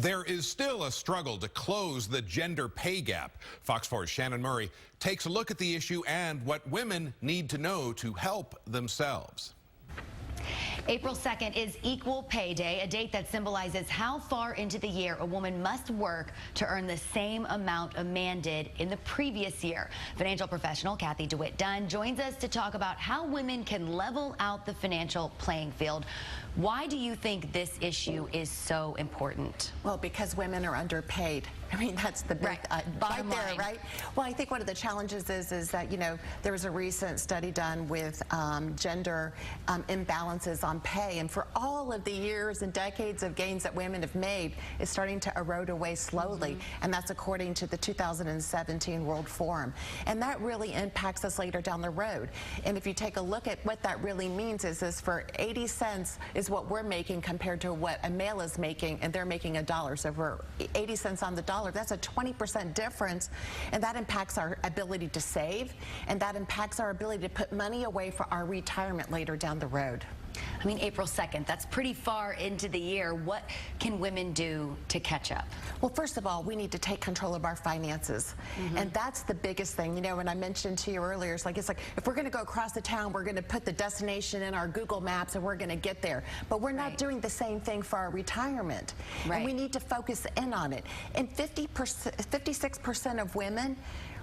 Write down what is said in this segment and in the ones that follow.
There is still a struggle to close the gender pay gap. Fox 4's Shannon Murray takes a look at the issue and what women need to know to help themselves. April 2nd is Equal Pay Day, a date that symbolizes how far into the year a woman must work to earn the same amount a man did in the previous year. Financial professional Cathy DeWitt Dunn joins us to talk about how women can level out the financial playing field. Why do you think this issue is so important? Well, because women are underpaid. I mean, that's the big bottom line, right? Well, I think one of the challenges is that, you know, there was a recent study done with gender imbalances on pay, and for all of the years and decades of gains that women have made, it's starting to erode away slowly, and that's according to the 2017 World Forum. And that really impacts us later down the road. And if you take a look at what that really means is for 80 cents is what we're making compared to what a male is making, and they're making $1. So for 80 cents on the dollar, that's a 20% difference, and that impacts our ability to save, and that impacts our ability to put money away for our retirement later down the road. I mean, April 2nd, that's pretty far into the year. What can women do to catch up? Well, first of all, we need to take control of our finances. And that's the biggest thing. You know, when I mentioned to you earlier, it's like if we're going to go across the town, we're going to put the destination in our Google Maps and we're going to get there. But we're not doing the same thing for our retirement. And we need to focus in on it. And 56% of women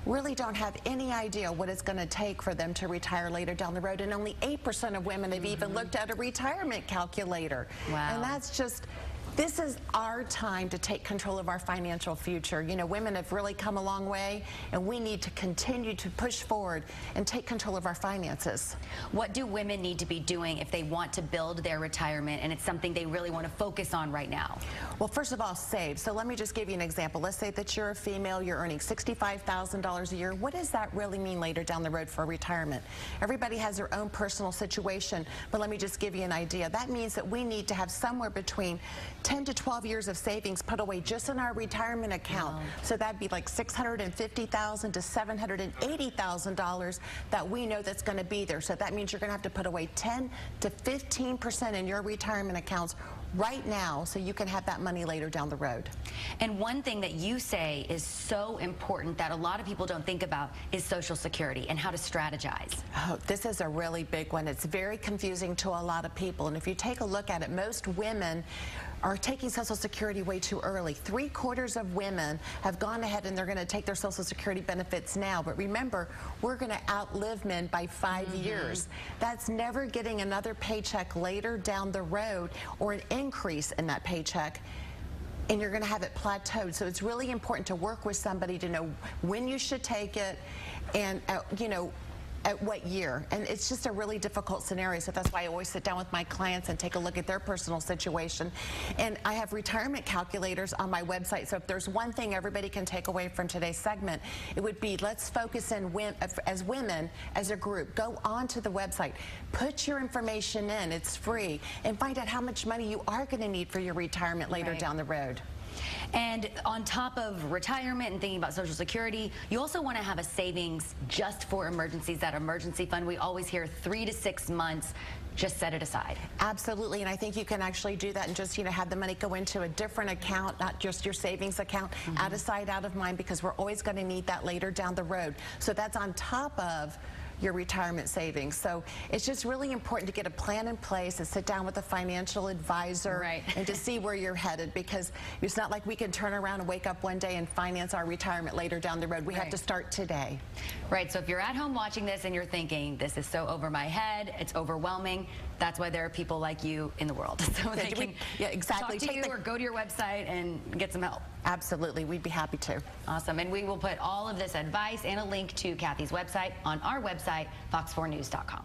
really don't have any idea what it's going to take for them to retire later down the road, and only 8% of women have even looked at a retirement calculator. Wow. And that's just, this is our time to take control of our financial future. You know, women have really come a long way, and we need to continue to push forward and take control of our finances. What do women need to be doing if they want to build their retirement and it's something they really want to focus on right now? Well, first of all, save. So let me just give you an example. Let's say that you're a female, you're earning $65,000 a year. What does that really mean later down the road for retirement? Everybody has their own personal situation, but let me just give you an idea. That means that we need to have somewhere between 10 to 12 years of savings put away just in our retirement account. So that'd be like $650,000 to $780,000 that we know that's going to be there. So that means you're going to have to put away 10 to 15% in your retirement accounts right now so you can have that money later down the road. And one thing that you say is so important that a lot of people don't think about is Social Security and how to strategize. Oh, this is a really big one. It's very confusing to a lot of people. And if you take a look at it, most women are taking Social Security way too early. 3/4 of women have gone ahead and they're going to take their Social Security benefits now. But remember, we're going to outlive men by 5 years. That's never getting another paycheck later down the road or an increase in that paycheck, and you're going to have it plateaued. So it's really important to work with somebody to know when you should take it and, you know, at what year. And it's just a really difficult scenario, so that's why I always sit down with my clients and take a look at their personal situation. And I have retirement calculators on my website, so if there's one thing everybody can take away from today's segment, it would be let's focus in as women, as a group. Go onto the website, put your information in, it's free, and find out how much money you are going to need for your retirement later down the road. And on top of retirement and thinking about Social Security, you also want to have a savings just for emergencies, that emergency fund. We always hear 3 to 6 months. Just set it aside. Absolutely, and I think you can actually do that and just, you know, have the money go into a different account, not just your savings account, out of sight, out of mind, because we're always going to need that later down the road. So that's on top of your retirement savings. So it's just really important to get a plan in place and sit down with a financial advisor and to see where you're headed, because it's not like we can turn around and wake up one day and finance our retirement later down the road. We have to start today. Right, so if you're at home watching this and you're thinking, this is so over my head, it's overwhelming, that's why there are people like you in the world. So they can talk to you or go to your website and get some help. Absolutely, we'd be happy to. Awesome, and we will put all of this advice and a link to Cathy's website on our website, fox4news.com.